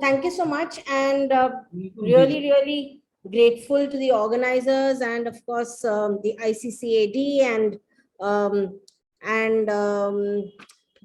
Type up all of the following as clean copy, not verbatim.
thank you so much, and really grateful to the organizers and of course the ICCAD and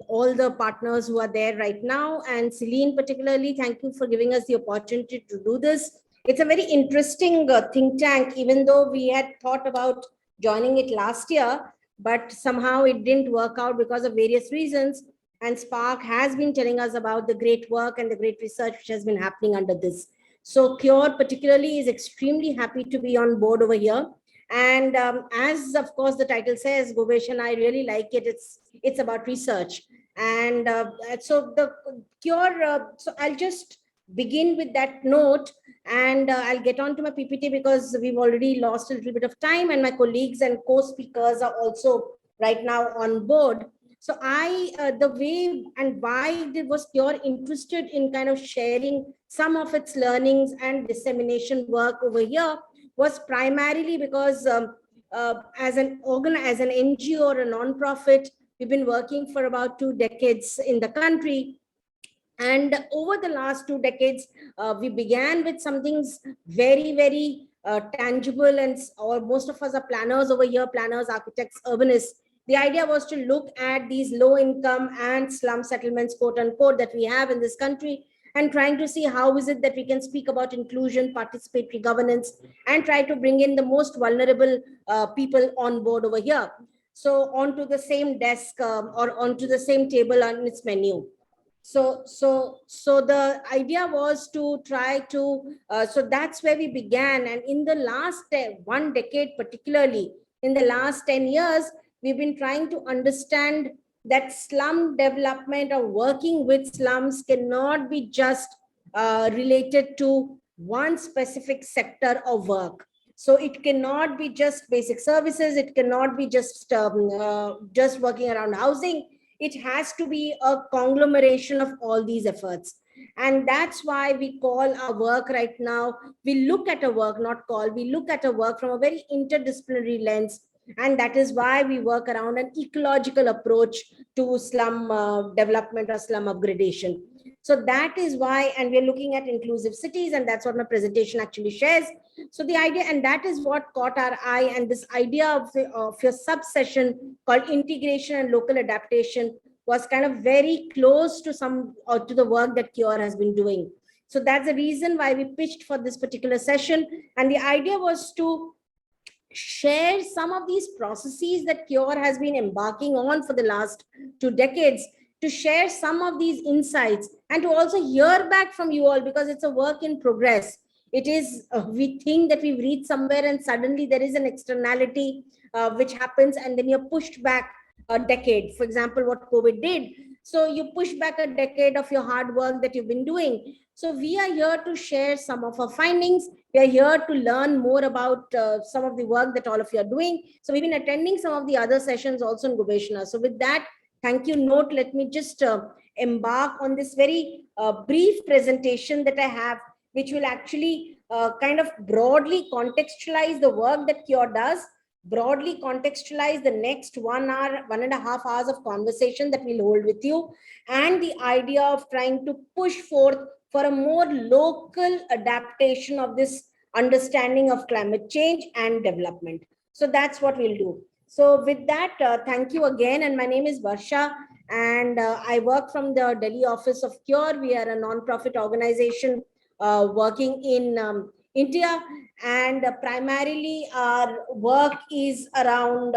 all the partners who are there right now. And Celine particularly, thank you for giving us the opportunity to do this. It's a very interesting think tank, even though we had thought about joining it last year, but somehow it didn't work out because of various reasons. And Spark has been telling us about the great work and the great research which has been happening under this. So Cure particularly is extremely happy to be on board over here. And as of course the title says, Gobeshona, I really like it. It's about research. And so the Cure, so I'll just begin with that note, and I'll get on to my PPT because we've already lost a little bit of time, and my colleagues and co-speakers are also right now on board. So the way and why was Cure interested in kind of sharing some of its learnings and dissemination work over here was primarily because as an NGO or a non-profit, we've been working for about 2 decades in the country. And over the last 2 decades, we began with some things very tangible, and or most of us are planners over here, planners, architects, urbanists. The idea was to look at these low income and slum settlements, quote unquote, that we have in this country, and trying to see how is it that we can speak about inclusion, participatory governance, and try to bring in the most vulnerable people on board over here. So onto the same desk or onto the same table on its menu. So the idea was to try to, so that's where we began. And in the last 1 decade, particularly in the last 10 years, we've been trying to understand that slum development or working with slums cannot be just related to one specific sector of work. So it cannot be just basic services. It cannot be just working around housing. It has to be a conglomeration of all these efforts. And that's why we call our work right now, we look at a work, not call, we look at a work from a very interdisciplinary lens. And that is why we work around an ecological approach to slum development or slum upgradation. So that is why, and we're looking at inclusive cities, and that's what my presentation actually shares. So the idea, and that is what caught our eye, and this idea of your sub-session called integration and local adaptation was kind of very close to to the work that Cure has been doing. So that's the reason why we pitched for this particular session. And the idea was to share some of these processes that Cure has been embarking on for the last 2 decades, to share some of these insights and to also hear back from you all, because it's a work in progress. It is, we think that we've reached somewhere and suddenly there is an externality which happens, and then you're pushed back a decade. For example, what COVID did. So you push back a decade of your hard work that you've been doing. So we are here to share some of our findings. We are here to learn more about some of the work that all of you are doing. So we've been attending some of the other sessions also in Gobeshona. So with that, thank you note, let me just embark on this very brief presentation that I have, which will actually kind of broadly contextualize the work that Cure does, broadly contextualize the next 1 hour, 1.5 hours of conversation that we'll hold with you, and the idea of trying to push forth for a more local adaptation of this understanding of climate change and development. So that's what we'll do. So with that, thank you again. And my name is Varsha, and I work from the Delhi office of Cure. We are a non-profit organization working in India, and primarily our work is around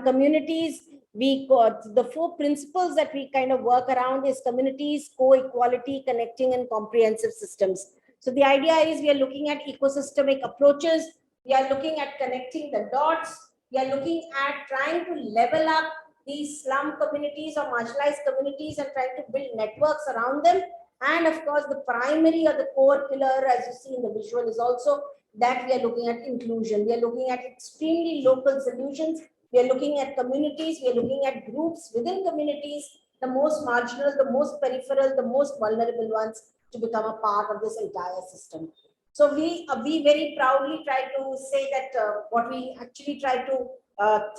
communities. We got the 4 principles that we kind of work around is communities, co-equality, connecting, and comprehensive systems. So the idea is we are looking at ecosystemic approaches. We are looking at connecting the dots. We are looking at trying to level up these slum communities or marginalized communities and trying to build networks around them. And of course, the primary or the core pillar, as you see in the visual, is also that we are looking at inclusion. We are looking at extremely local solutions. We are looking at communities. We are looking at groups within communities, the most marginal, the most peripheral, the most vulnerable ones, to become a part of this entire system. So we very proudly try to say that what we actually try to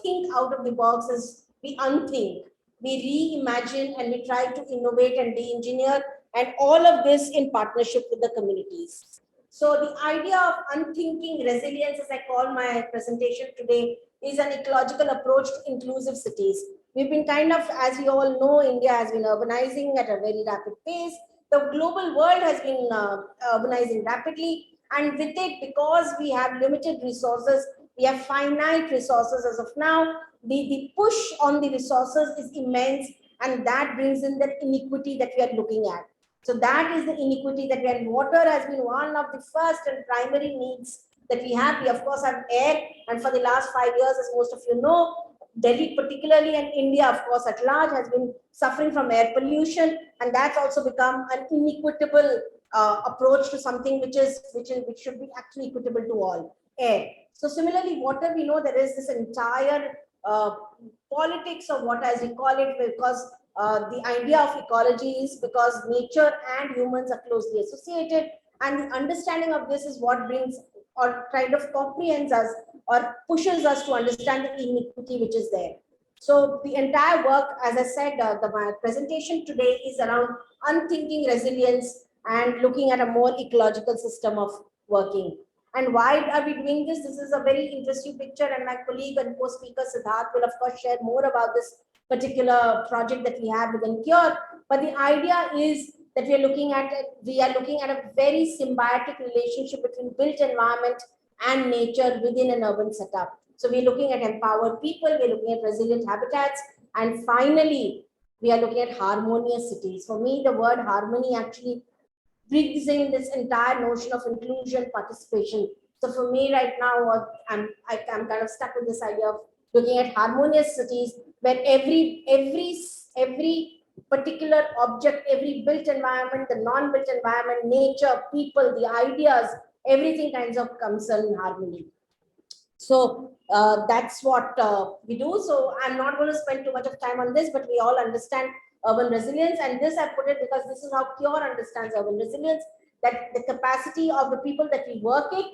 think out of the box is we unthink, we reimagine, and we try to innovate and re-engineer and all of this in partnership with the communities. So the idea of unthinking resilience, as I call my presentation today, is an ecological approach to inclusive cities. We've been kind of, as you all know, India has been urbanizing at a very rapid pace. The global world has been urbanizing rapidly. And with it, because we have limited resources, we have finite resources as of now, the push on the resources is immense, and that brings in that inequity that we are looking at. So that is the inequity that we have. Water has been one of the first and primary needs that we have. We of course have air, and for the last 5 years, as most of you know, Delhi particularly and India, of course, at large, has been suffering from air pollution, and that's also become an inequitable approach to something which should be actually equitable to all, air. So similarly, water, we know there is this entire politics of water, as we call it, because the idea of ecology is because nature and humans are closely associated, and the understanding of this is what brings or kind of comprehends us or pushes us to understand the inequity which is there. So the entire work, as I said, my presentation today is around unthinking resilience and looking at a more ecological system of working. And why are we doing this? This is a very interesting picture, and my colleague and co-speaker Siddharth will of course share more about this particular project that we have within Cure. But the idea is that we are looking at a very symbiotic relationship between built environment and nature within an urban setup. So we're looking at empowered people, we're looking at resilient habitats, and finally, we are looking at harmonious cities. For me, the word harmony actually brings in this entire notion of inclusion, participation. So for me right now, I'm kind of stuck with this idea of looking at harmonious cities where every particular object, every built environment, the non-built environment, nature, people, the ideas, everything kinds of comes in harmony. So that's what we do. So I'm not going to spend too much of time on this, but we all understand urban resilience. And this I put it because this is how Cure understands urban resilience, that the capacity of the people that we work with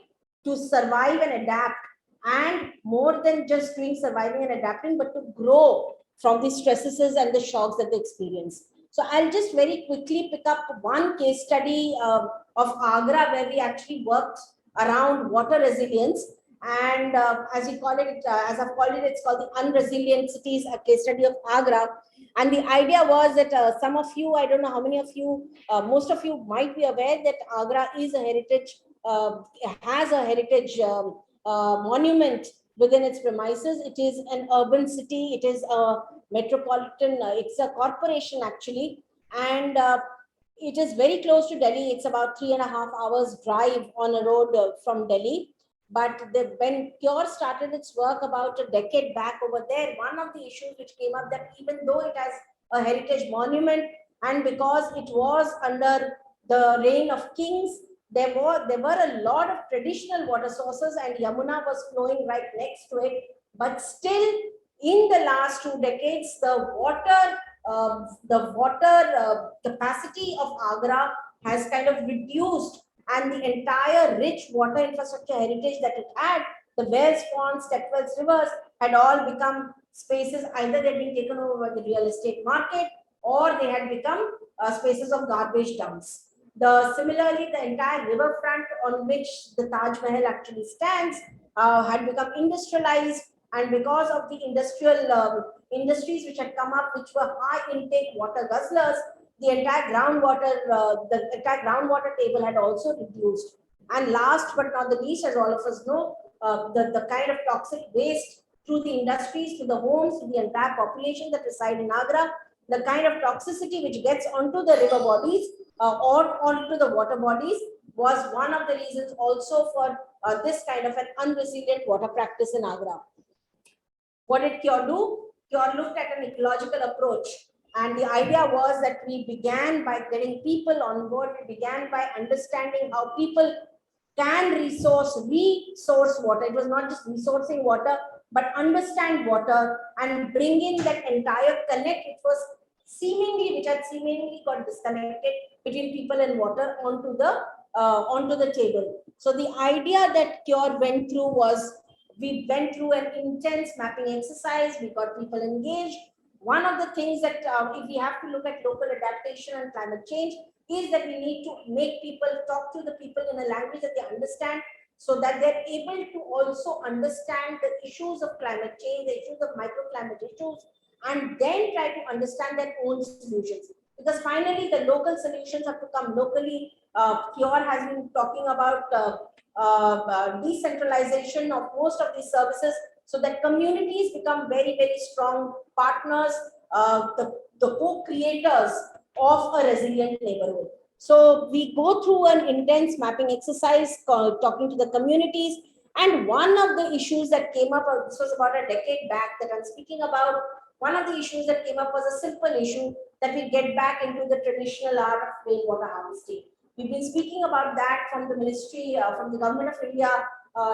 to survive and adapt, and more than just doing surviving and adapting, but to grow from the stresses and the shocks that they experience. So I'll just very quickly pick up one case study of Agra, where we actually worked around water resilience. And as you call it, as I've called it, it's called the Unresilient Cities, a case study of Agra. And the idea was that some of you, I don't know how many of you, most of you might be aware that Agra is a heritage, has a heritage monument within its premises. It is an urban city. It is a metropolitan, it's a corporation actually. And it is very close to Delhi. It's about 3.5 hours drive on a road from Delhi. But when Cure started its work about a decade back over there, one of the issues which came up, that even though it has a heritage monument, and because it was under the reign of kings, there were a lot of traditional water sources, and Yamuna was flowing right next to it. But still, in the last 2 decades, the water capacity of Agra has kind of reduced, and the entire rich water infrastructure heritage that it had, the wells, ponds, stepwells, rivers, had all become spaces, either they've been taken over by the real estate market, or they had become spaces of garbage dumps. Similarly, the entire riverfront on which the Taj Mahal actually stands had become industrialized, and because of the industrial industries which had come up, which were high intake water guzzlers, the entire groundwater table had also reduced. And last but not the least, as all of us know, the kind of toxic waste through the industries, to the homes, to the entire population that reside in Agra, the kind of toxicity which gets onto the river bodies or onto the water bodies, was one of the reasons also for this kind of an unresilient water practice in Agra. What did Cure do? Cure looked at an ecological approach. And the idea was that we began by getting people on board. We began by understanding how people can resource water. It was not just resourcing water, but understand water and bring in that entire connect. It was which had seemingly got disconnected between people and water onto the table. So the idea that Cure went through was, we went through an intense mapping exercise. We got people engaged. One of the things that if we have to look at local adaptation and climate change, is that we need to make people talk to the people in a language that they understand, so that they're able to also understand the issues of climate change, the issues of microclimate issues, and then try to understand their own solutions. Because finally, the local solutions have to come locally. Cure has been talking about decentralization of most of these services, so that communities become very, very strong partners, the co-creators of a resilient neighborhood. So we go through an intense mapping exercise, talking to the communities. And one of the issues that came up, this was about a decade back that I'm speaking about, one of the issues that came up was a simple issue, that we get back into the traditional art of rainwater harvesting. We've been speaking about that from the ministry, from the government of India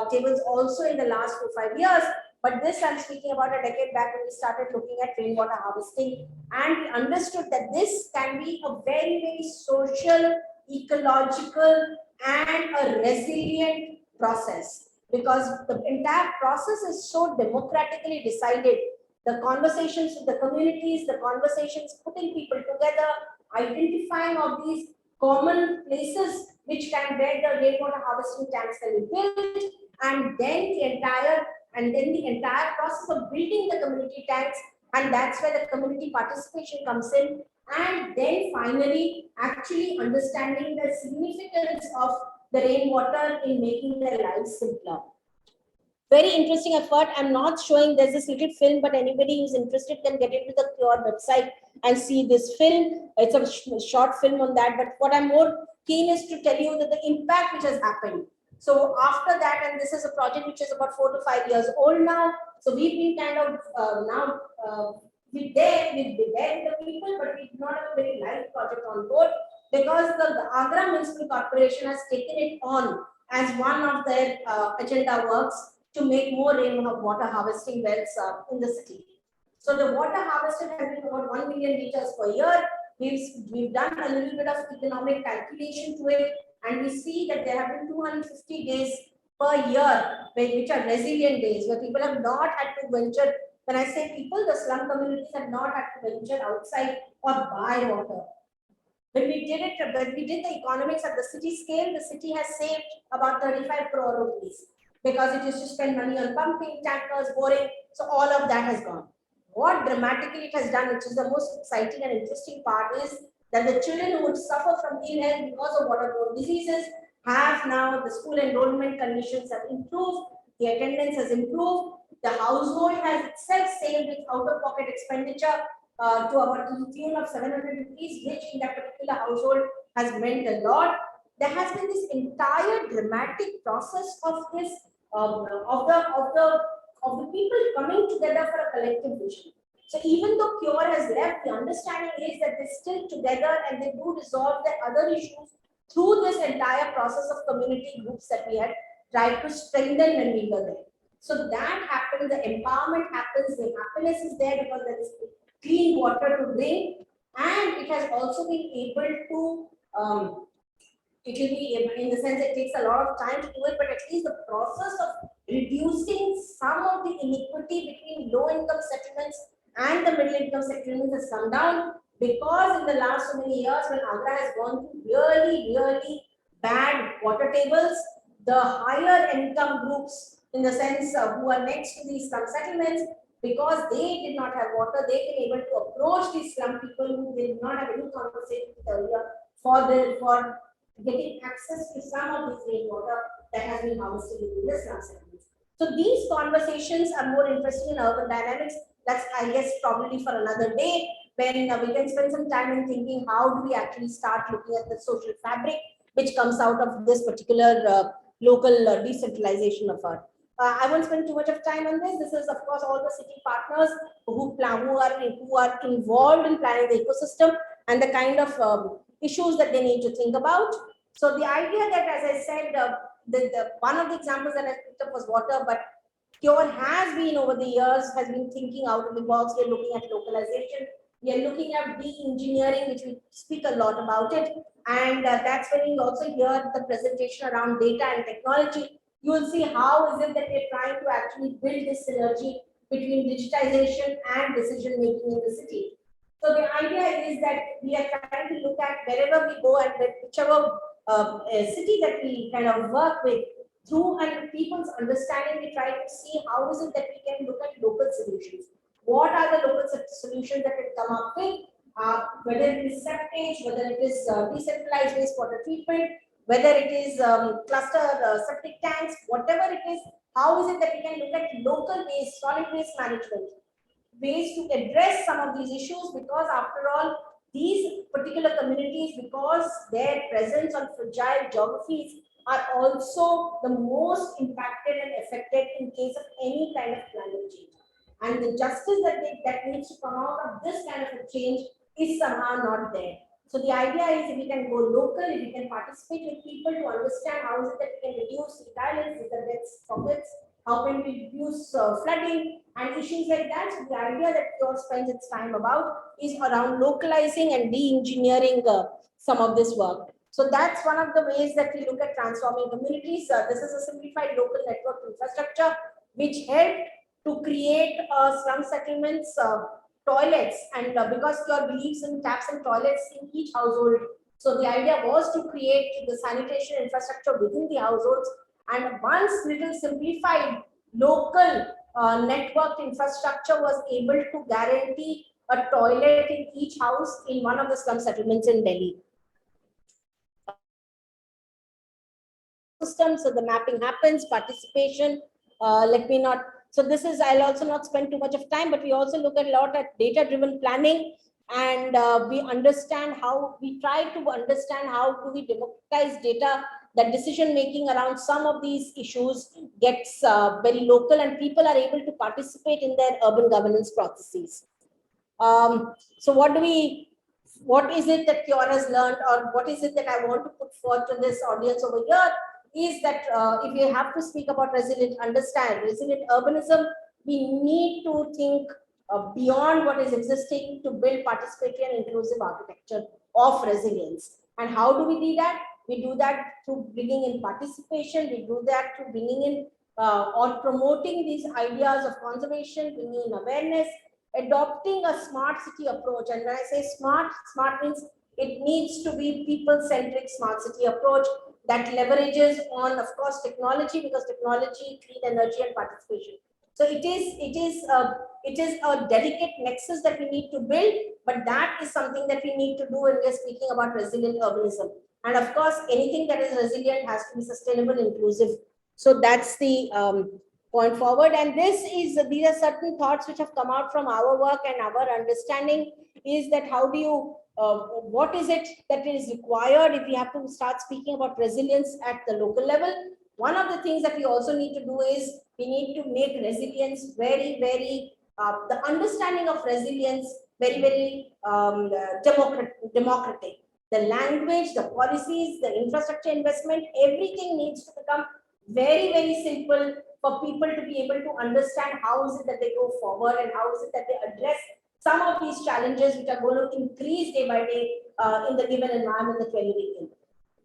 tables also in the last 4-5 years. But this I'm speaking about a decade back, when we started looking at rainwater harvesting, and we understood that this can be a very, very social, ecological, and a resilient process, because the entire process is so democratically decided. The conversations with the communities, the conversations putting people together, identifying of these common places which can where the rainwater harvesting tanks can be built, and then the entire process of building the community tanks, and that's where the community participation comes in, and then finally actually understanding the significance of the rainwater in making their lives simpler. Very interesting effort. I'm not showing, there's this little film, but anybody who's interested can get into the Cure website and see this film. It's a short film on that. But what I'm more keen is to tell you that the impact which has happened. So after that, and this is a project which is about 4 to 5 years old now. So we've been kind of we're there with the people, but we do not have a very live project on board, because the Agra Municipal Corporation has taken it on as one of their agenda works to make more rainwater harvesting wells in the city. So the water harvested has been about 1 million liters per year. We've done a little bit of economic calculation to it, and we see that there have been 250 days per year, which are resilient days, where people have not had to venture. When I say people, the slum communities have not had to venture outside or buy water. When we did the economics at the city scale, the city has saved about 35 crore rupees, because it used to spend money on pumping, tankers, boring. So all of that has gone. What dramatically it has done, which is the most exciting and interesting part, is that the children who would suffer from ill health because of waterborne diseases have now, the school enrollment conditions have improved, the attendance has improved, the household has itself saved its out-of-pocket expenditure to about the tune of 700 rupees, which in that particular household has meant a lot. There has been this entire dramatic process of this of the people coming together for a collective vision. So even though Cure has left, the understanding is that they're still together and they do resolve their other issues through this entire process of community groups that we had tried to strengthen when we were there. So that happened, the empowerment happens, the happiness is there because there is clean water to drink, and it has also been able to it will be, in the sense it takes a lot of time to do it, but at least the process of reducing some of the inequity between low income settlements and the middle income settlements has come down, because in the last so many years, when Agra has gone through really, really bad water tables, the higher income groups, in the sense who are next to these slum settlements, because they did not have water, they've been able to approach these slum people who did not have any conversation with earlier for getting access to some of this rainwater that has been harvested in the slum settlements. So these conversations are more interesting in urban dynamics. That's, I guess, probably for another day, when we can spend some time in thinking how do we actually start looking at the social fabric which comes out of this particular local decentralization of art. I won't spend too much of time on this. This is, of course, all the city partners who are involved in planning the ecosystem and the kind of issues that they need to think about. So the idea that, as I said, the one of the examples that I picked up was water, but Cure has been over the years, has been thinking out of the box. We're looking at localization. We are looking at de-engineering, which we speak a lot about it. And that's when you also hear the presentation around data and technology. You will see how is it that we're trying to actually build this synergy between digitization and decision making in the city. So the idea is that we are trying to look at wherever we go and whichever city that we kind of work with, through and people's understanding, we try to see how is it that we can look at local solutions. What are the local solutions that we come up with? Whether it is septage, whether it is decentralized wastewater treatment, whether it is cluster septic tanks, whatever it is, how is it that we can look at local waste, solid waste management, ways to address some of these issues, because after all, these particular communities, because their presence on fragile geographies, are also the most impacted and affected in case of any kind of climate change. And the justice that needs to come out of this kind of a change is somehow not there. So the idea is, if we can go local, if we can participate with people to understand how is it that we can reduce violence, the deaths, pockets, how can we reduce flooding and issues like that. So the idea that Pure spends its time about is around localizing and de-engineering some of this work. So that's one of the ways that we look at transforming communities. This is a simplified local network infrastructure which helped to create slum settlements, toilets, and because Pure believes in taps and toilets in each household. So the idea was to create the sanitation infrastructure within the households, and once little simplified local networked infrastructure was able to guarantee a toilet in each house in one of the slum settlements in Delhi. System, so the mapping happens, participation. Let me not. So this is, I'll also not spend too much of time, but we also look at a lot at data-driven planning, and we understand how, we try to understand how do we democratize data, that decision making around some of these issues gets very local and people are able to participate in their urban governance processes. So what is it that Pure has learned, or what is it that I want to put forth to this audience over here, is that if you have to speak about understand resilient urbanism, we need to think beyond what is existing to build participatory and inclusive architecture of resilience. And how do we do that? We do that through bringing in participation. We do that through bringing in or promoting these ideas of conservation, bringing in awareness, adopting a smart city approach. And when I say smart, smart means it needs to be people-centric smart city approach that leverages on, of course, technology, because technology, clean energy, and participation. So it is a delicate nexus that we need to build, but that is something that we need to do when we're speaking about resilient urbanism. And of course, anything that is resilient has to be sustainable, inclusive. So that's the point forward. And these are certain thoughts which have come out from our work and our understanding, is that how do you what is it that is required if we have to start speaking about resilience at the local level. One of the things that we also need to do is we need to make resilience very, very the understanding of resilience very, very democratic. The language, the policies, the infrastructure investment, everything needs to become very, very simple for people to be able to understand how is it that they go forward and how is it that they address some of these challenges which are going to increase day by day in the given environment that we're living in.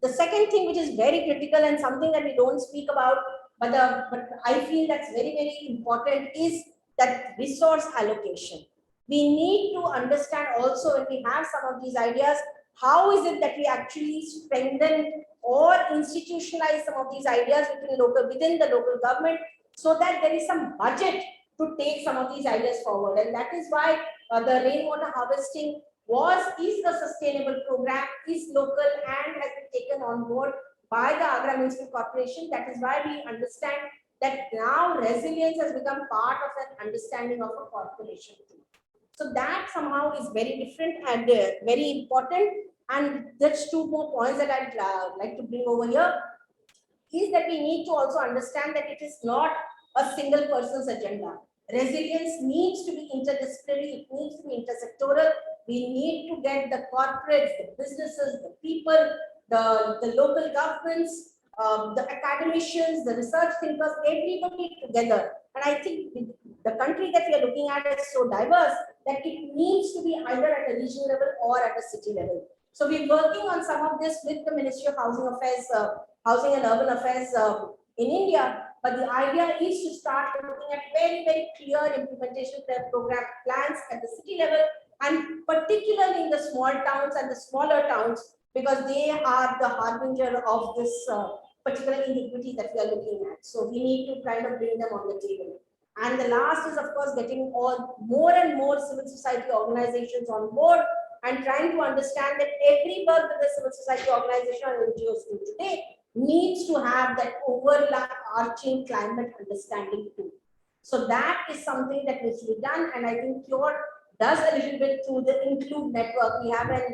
The second thing which is very critical and something that we don't speak about, but I feel that's very, very important, is that resource allocation. We need to understand also, when we have some of these ideas, how is it that we actually strengthen or institutionalize some of these ideas within the local government, so that there is some budget to take some of these ideas forward. And that is why the rainwater harvesting is a sustainable program, is local, and has been taken on board by the Agra Municipal Corporation. That is why we understand that now resilience has become part of an understanding of a corporation too. So that somehow is very different and very important. And there's two more points that I'd like to bring over here, is that we need to also understand that it is not a single person's agenda. Resilience needs to be interdisciplinary, it needs to be intersectoral. We need to get the corporates, the businesses, the people, the local governments, the academicians, the research thinkers, everybody together. And I think the country that we are looking at is so diverse that it needs to be either at a regional level or at a city level. So we're working on some of this with the Ministry of Housing Affairs, Housing and Urban Affairs in India. But the idea is to start looking at very, very clear implementation program plans at the city level, and particularly in the small towns and the smaller towns, because they are the harbinger of this particular inequity that we are looking at. So we need to kind of bring them on the table. And the last is, of course, getting all more and more civil society organizations on board and trying to understand that every work that the civil society organization or NGOs do today needs to have that overarching climate understanding too. So that is something that needs to be done, and I think Cure does a little bit through the Include network. We have a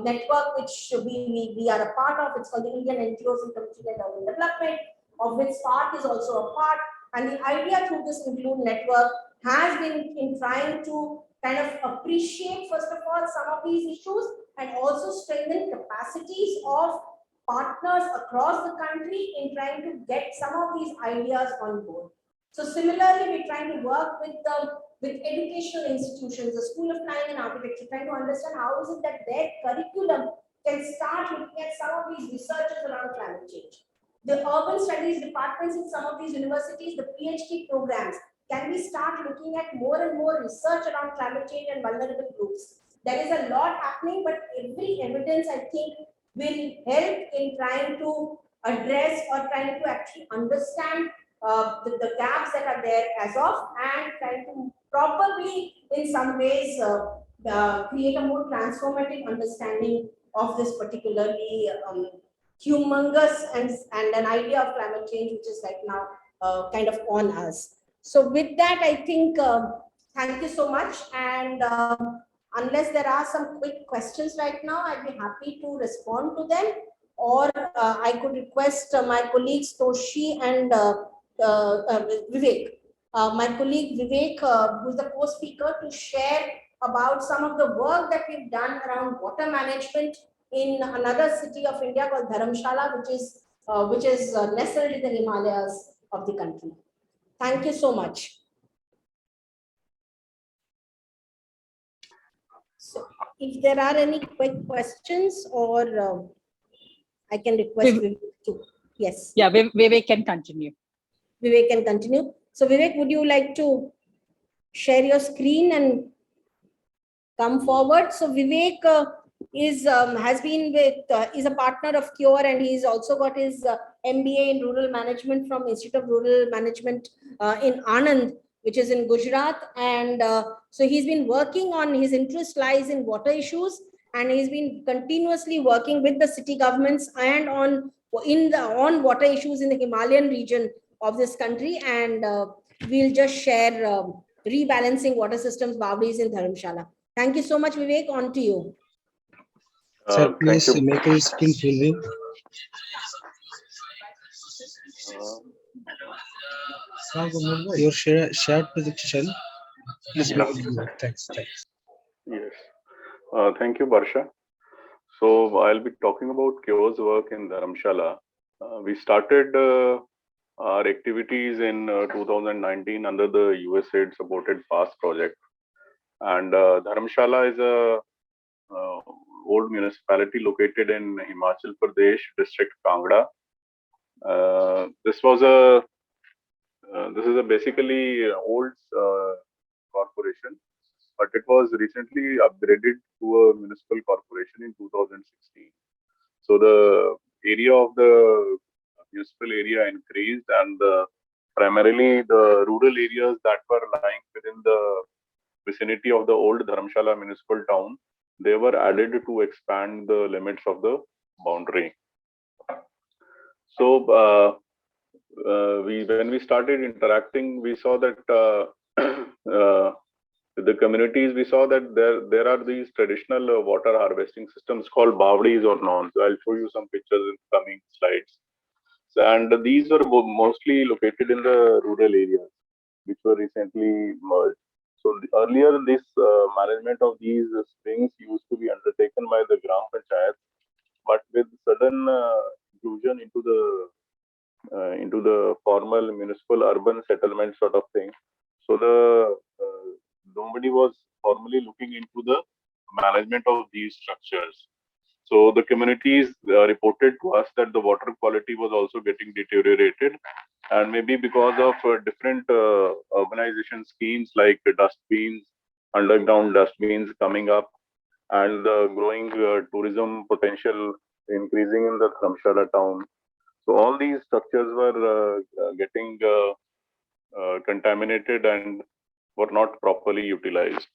network which we are a part of. It's called the Indian NGOs in Community-led Urban Development, of which SPARC is also a part. And the idea through this Include network has been in trying to kind of appreciate, first of all, some of these issues and also strengthen capacities of partners across the country in trying to get some of these ideas on board. So similarly, we're trying to work with educational institutions, the School of Planning and Architecture, trying to understand how is it that their curriculum can start looking at some of these researches around climate change. The urban studies departments in some of these universities, the PhD programs, can we start looking at more and more research around climate change and vulnerable groups? There is a lot happening, but every evidence, I think, will help in trying to address or trying to actually understand the gaps that are there as of, and trying to probably in some ways create a more transformative understanding of this particularly humongous and an idea of climate change which is right now kind of on us. So with that, I think thank you so much, and unless there are some quick questions right now, I'd be happy to respond to them, or I could request my colleagues Toshi and Vivek, my colleague Vivek, who is the co-speaker, to share about some of the work that we've done around water management in another city of India called Dharamshala, which is nestled in the Himalayas of the country. Thank you so much. So, if there are any quick questions, or I can request Vivek to. Yes. Yeah, Vivek can continue. Vivek can continue. So Vivek, would you like to share your screen and come forward? So Vivek has been with is a partner of Cure, and he's also got his MBA in rural management from Institute of Rural Management in Anand, which is in Gujarat. And so he's been working on, his interest lies in water issues, and he's been continuously working with the city governments and on water issues in the Himalayan region of this country. And we'll just share rebalancing water systems boundaries in Dharamshala. Thank you so much, Vivek. On to you. Sir, please make your screen full. Your shared presentation. Please make it. Thanks. Yes. Thank you, Barsha. So I'll be talking about Cure's work in Dharamshala. We started our activities in 2019 under the USAID supported FAST project. And Dharamshala is a old municipality located in Himachal Pradesh district Kangra. This is a basically old corporation, but it was recently upgraded to a municipal corporation in 2016. So the area of the municipal area increased, and primarily the rural areas that were lying within the vicinity of the old Dharamshala municipal town, they were added to expand the limits of the boundary. So when we started interacting, we saw that the communities, we saw that there are these traditional water harvesting systems called bawdis or nons. I'll show you some pictures in coming slides. And these were mostly located in the rural areas, which were recently merged. So earlier, this management of these springs used to be undertaken by the Gram Panchayat, but with sudden inclusion into the formal municipal urban settlement sort of thing, so nobody was formally looking into the management of these structures. So the communities reported to us that the water quality was also getting deteriorated, and maybe because of different urbanization schemes like dustbins underground dustbins coming up, and the growing tourism potential increasing in the Dharamshala town. So all these structures were getting contaminated and were not properly utilized.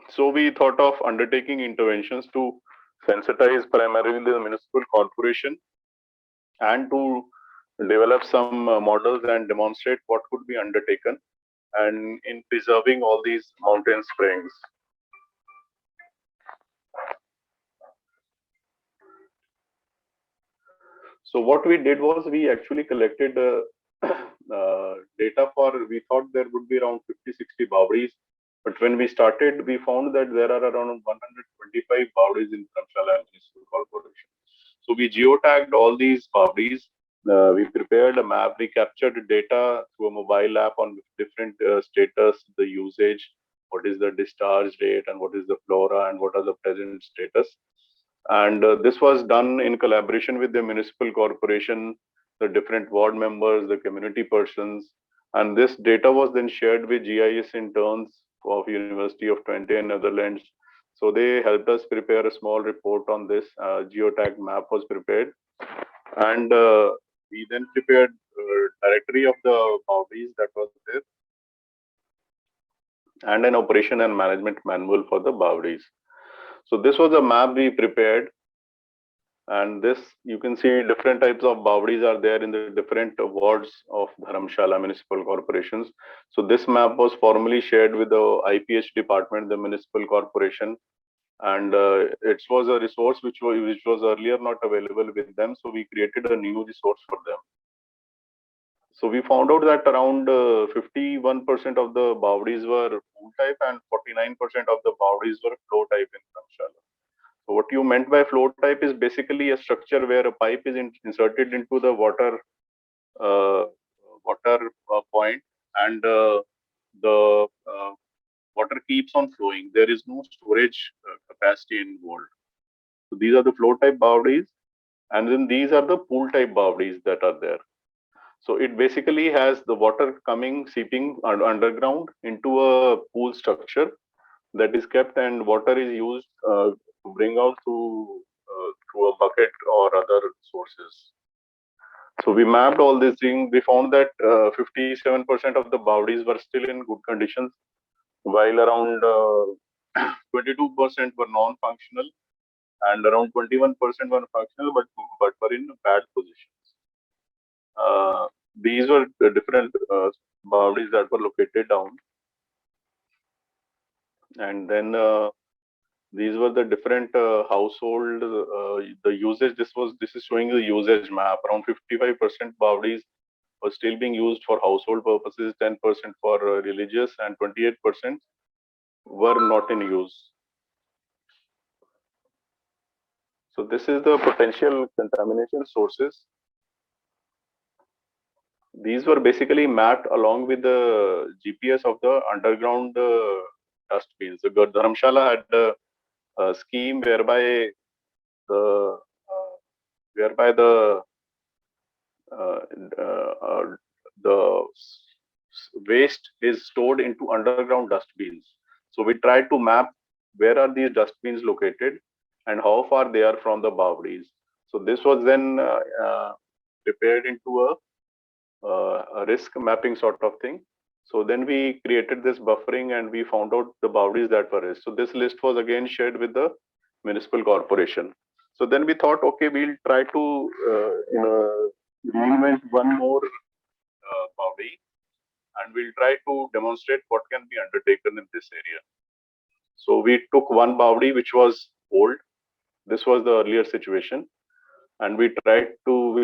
So we thought of undertaking interventions to sensitize primarily the municipal corporation and to develop some models and demonstrate what could be undertaken and in preserving all these mountain springs. So what we did was we actually collected data for, we thought there would be around 50-60 Bawris, but when we started, we found that there are around 125 Bawris in Dharamshala Municipal Corporation. So we geotagged all these Bawris. We prepared a map. We captured data through a mobile app on different status, the usage, what is the discharge rate, and what is the flora, and what are the present status. And this was done in collaboration with the municipal corporation, the different ward members, the community persons. And this data was then shared with GIS interns of University of Twente and Netherlands. So they helped us prepare a small report on this. Geotag map was prepared. And we then prepared a directory of the boundaries that was there, and an operation and management manual for the boundaries. So this was a map we prepared. And this, you can see different types of boundaries are there in the different wards of Dharamshala municipal corporations. So this map was formally shared with the IPH department, the municipal corporation, and it was a resource which was earlier not available with them. So we created a new resource for them. So we found out that around 51% of the boundaries were pool type and 49% of the boundaries were flow type in Dharamshala. So what you meant by flow type is basically a structure where a pipe is inserted into the water point, and the water keeps on flowing. There is no storage capacity involved. So these are the flow type boundaries, and then these are the pool type boundaries that are there. So it basically has the water seeping underground into a pool structure that is kept, and water is used to bring out through a bucket or other sources. So we mapped all these things. We found that 57% of the boundaries were still in good conditions, while around 22% were non-functional, and around 21% were functional but were in bad positions. These were the different boundaries that were located down, and then these were the different household the usage. This is showing the usage map. Around 55% boundaries were still being used for household purposes, 10% for religious, and 28% were not in use. So this is the potential contamination sources. These were basically mapped along with the GPS of the underground dustbins. The Dharamshala had a scheme whereby the waste is stored into underground dustbins. So we tried to map where are these dustbins located and how far they are from the boundaries. So this was then prepared into a risk mapping sort of thing. So then we created this buffering and we found out the boundaries that were risk. So this list was again shared with the municipal corporation. So then we thought, okay, we'll try to reinvent one more boundary, and we'll try to demonstrate what can be undertaken in this area. So we took one boundary which was old. This was the earlier situation. And we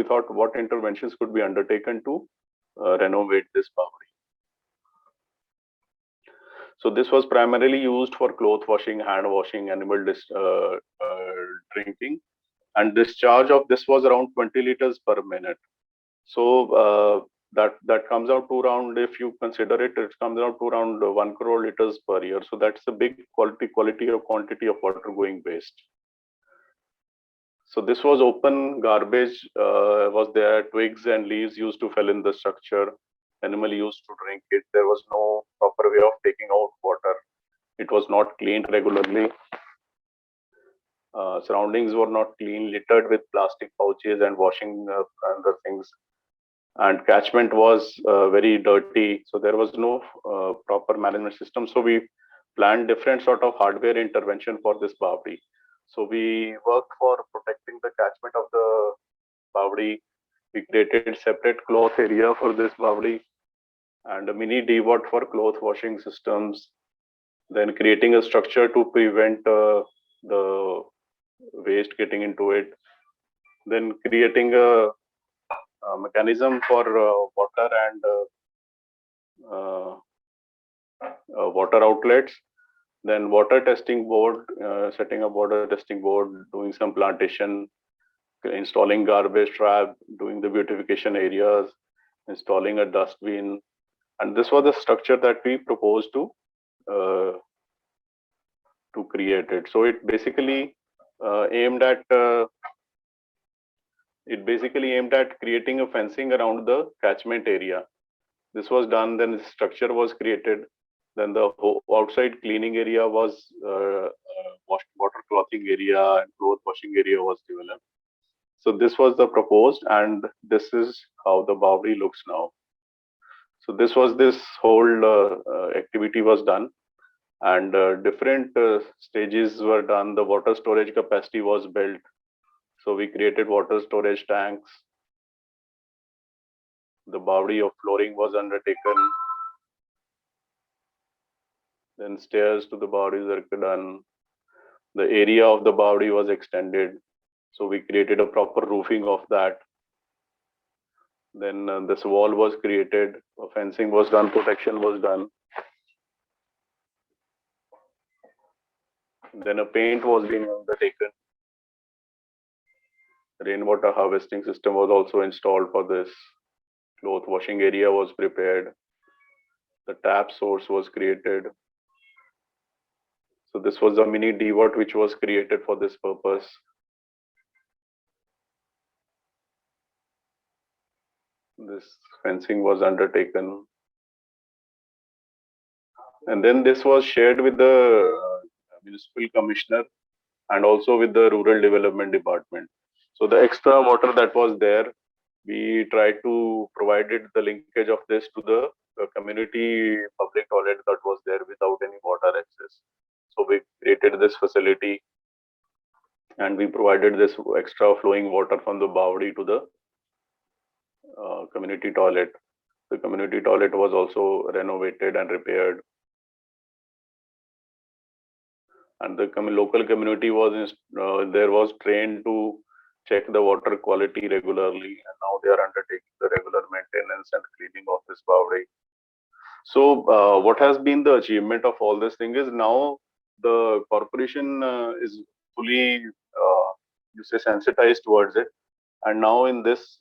thought what interventions could be undertaken to renovate this boundary. So this was primarily used for cloth washing, hand washing, animal drinking, and discharge of this was around 20 liters per minute. So that comes out to around, if you consider it, it comes out to around 1 crore liters per year. So that's a big quantity of water going waste. So this was open garbage was there, twigs and leaves used to fill in the structure, animal used to drink it. There was no proper way of taking out water. It was not cleaned regularly. Surroundings were not clean, littered with plastic pouches and washing other things. And catchment was very dirty, so there was no proper management system. So we planned different sort of hardware intervention for this Bawdi. So we worked for protecting the catchment of the Bawdi. We created separate cloth area for this Bawdi and a mini DWAT for cloth washing systems. Then creating a structure to prevent the waste getting into it. Then creating a mechanism for water and water outlets. Then water testing board, setting up water testing board, doing some plantation, installing garbage trap, doing the beautification areas, installing a dustbin. And this was the structure that we proposed to create it. So it basically aimed at creating a fencing around the catchment area. This was done, then the structure was created, then the outside cleaning area was water clothing area and cloth washing area was developed. So this was the proposed, and this is how the Bawdi looks now. So this whole activity was done, and different stages were done. The water storage capacity was built. So we created water storage tanks. The Bawdi of flooring was undertaken. Then stairs to the Bawdi were done. The area of the Bawdi was extended. So we created a proper roofing of that. Then this wall was created, fencing was done, protection was done. Then a paint was being undertaken. Rainwater harvesting system was also installed for this. Cloth washing area was prepared. The tap source was created. So this was a mini DWAT which was created for this purpose. This fencing was undertaken. And then this was shared with the municipal commissioner and also with the rural development department. So the extra water that was there, we tried to provide the linkage of this to the community public toilet that was there without any water access. So we created this facility and we provided this extra flowing water from the Bawdi to the community toilet. The community toilet was also renovated and repaired. And the local community was trained to check the water quality regularly, and now they are undertaking the regular maintenance and cleaning of this Bawdi. So what has been the achievement of all this thing is now the corporation is fully sensitized towards it, and now in this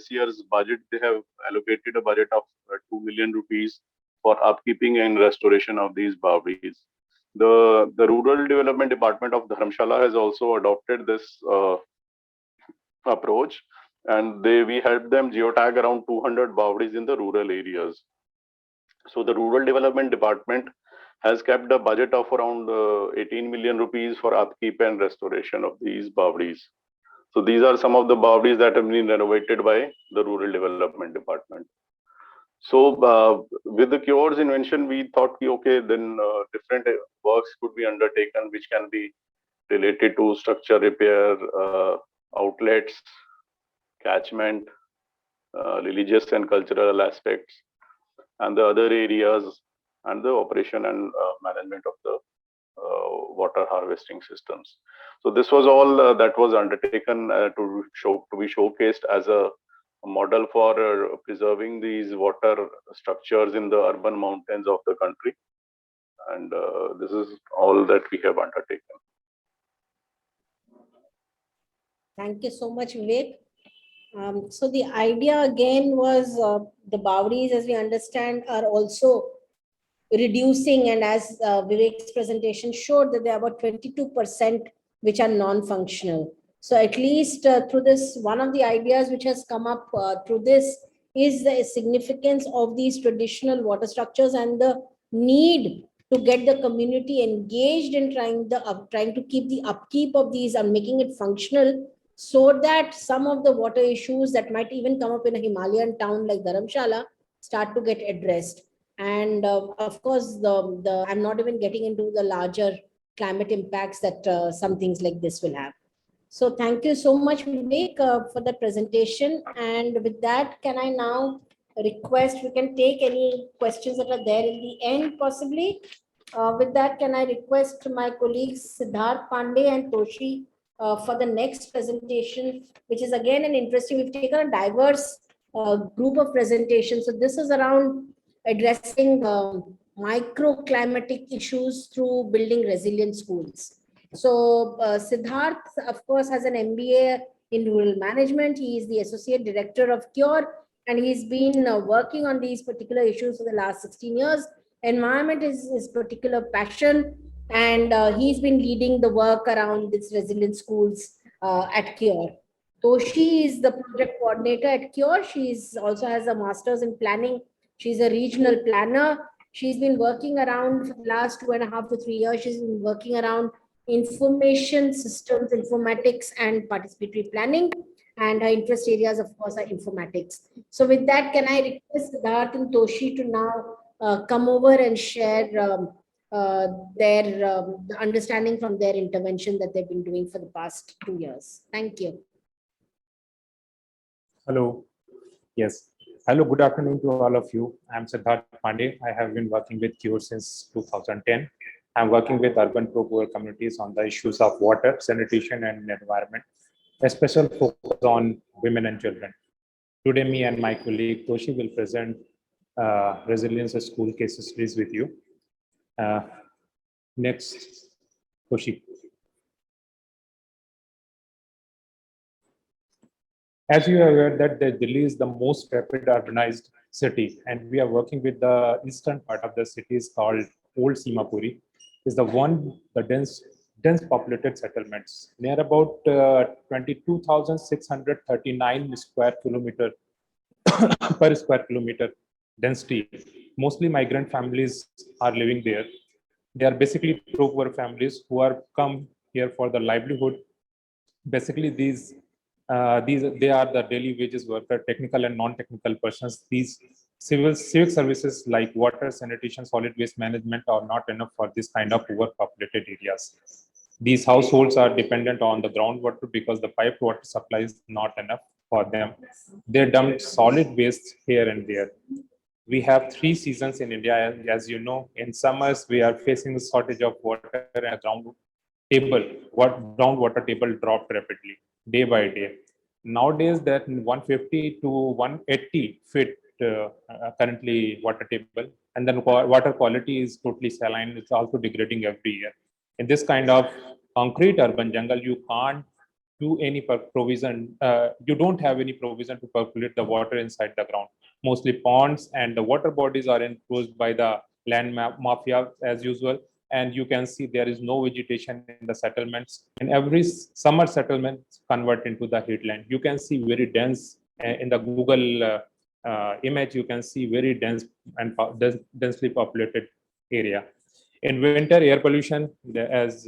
year's budget they have allocated a budget of 2 million rupees for upkeeping and restoration of these Bawdis. The Rural Development Department of Dharamshala has also adopted this approach, and we helped them geotag around 200 Bawdis in the rural areas. So the Rural Development Department has kept a budget of around 18 million rupees for upkeep and restoration of these Bawdis. So these are some of the Bawdis that have been renovated by the Rural Development Department. So with the cures invention, we thought, okay, then different works could be undertaken, which can be related to structure repair, outlets, catchment, religious and cultural aspects, and the other areas, and the operation and management of the water harvesting systems. So this was all that was undertaken to be showcased as a model for preserving these water structures in the urban mountains of the country. And this is all that we have undertaken. Thank you so much, Vivek. So the idea again was the Bawdis, as we understand, are also reducing, and as Vivek's presentation showed, that there are about 22% which are non-functional. So at least through this, one of the ideas which has come up through this is the significance of these traditional water structures and the need to get the community engaged in trying to keep the upkeep of these and making it functional, so that some of the water issues that might even come up in a Himalayan town like Dharamshala start to get addressed. And of course, the I'm not even getting into the larger climate impacts that some things like this will have. So thank you so much, Vivek, for the presentation. And with that, can I now request, we can take any questions that are there in the end, possibly. With that, can I request my colleagues Siddharth Pandey and Toshi for the next presentation, which is again an interesting, we've taken a diverse group of presentations. So this is around addressing microclimatic issues through building resilient schools. So Siddharth, of course, has an MBA in rural management. He is the associate director of CURE, and he's been working on these particular issues for the last 16 years. Environment is his particular passion, and he's been leading the work around these resilient schools at CURE. Toshi is the project coordinator at CURE. She's also has a master's in planning. She's a regional planner. She's been working around for the last 2.5 to 3 years. She's been working around information systems, informatics, and participatory planning. And her interest areas, of course, are informatics. So with that, can I request Siddharth and Toshi to now come over and share their the understanding from their intervention that they've been doing for the past 2 years. Thank you. Hello. Yes. Hello, good afternoon to all of you. I'm Siddharth Pandey. I have been working with CURE since 2010. I'm working with urban poor communities on the issues of water, sanitation, and environment, a special focus on women and children. Today, me and my colleague Toshi will present resilience school case studies with you. Next, Toshi. As you are aware that Delhi is the most rapid urbanized city, and we are working with the eastern part of the city is called Old Simapuri. Is the dense populated settlements near about 22,639 square kilometer per square kilometer density. Mostly migrant families are living there. They are basically poor families who are come here for the livelihood. Basically, these they are the daily wages worker, technical and non-technical persons. These civic services like water, sanitation, solid waste management are not enough for this kind of overpopulated areas. These households are dependent on the groundwater because the piped water supply is not enough for them. They dump solid waste here and there. We have 3 seasons in India, as you know. In summers, we are facing a shortage of water, and groundwater table dropped rapidly day by day. Nowadays, that 150 to 180 feet currently water table, and then water quality is totally saline. It's also degrading every year. In this kind of concrete urban jungle, you can't do any provision. You don't have any provision to percolate the water inside the ground. Mostly ponds and the water bodies are enclosed by the land mafia as usual. And you can see there is no vegetation in the settlements. And every summer settlements convert into the headland. You can see very dense in the Google image. You can see very dense and densely populated area. In winter, air pollution, as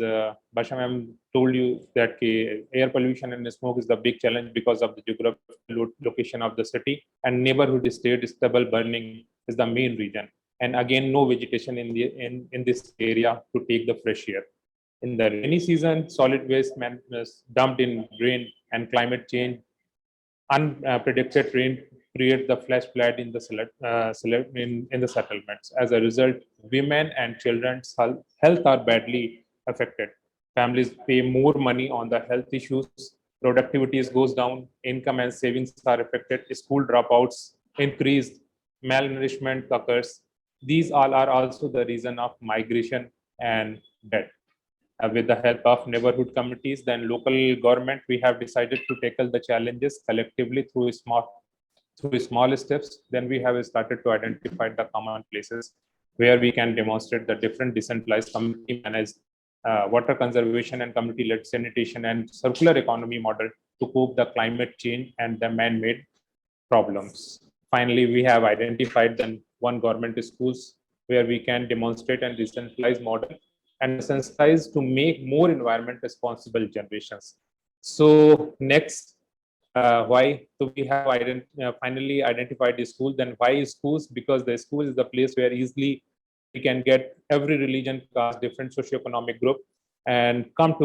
Basha ma'am told you, that air pollution and smoke is the big challenge because of the geographical location of the city, and neighborhood state stubble burning is the main reason. And again, no vegetation in this area to take the fresh air. In the rainy season, solid waste is dumped in rain, and climate change, unpredicted rain create the flash flood in the settlements. As a result, women and children's health are badly affected. Families pay more money on the health issues. Productivity goes down. Income and savings are affected. School dropouts increase. Malnourishment occurs. These all are also the reason of migration and death. With the help of neighborhood committees, then local government, we have decided to tackle the challenges collectively through small steps. Then we have started to identify the common places where we can demonstrate the different decentralized community managed water conservation and community-led sanitation and circular economy model to cope the climate change and the man-made problems. Finally, we have identified then one government schools where we can demonstrate and decentralize model and sensitize to make more environment responsible generations. So next, why? So we have finally identified the school. Then why schools? Because the school is the place where easily we can get every religion, caste, different socioeconomic group, and come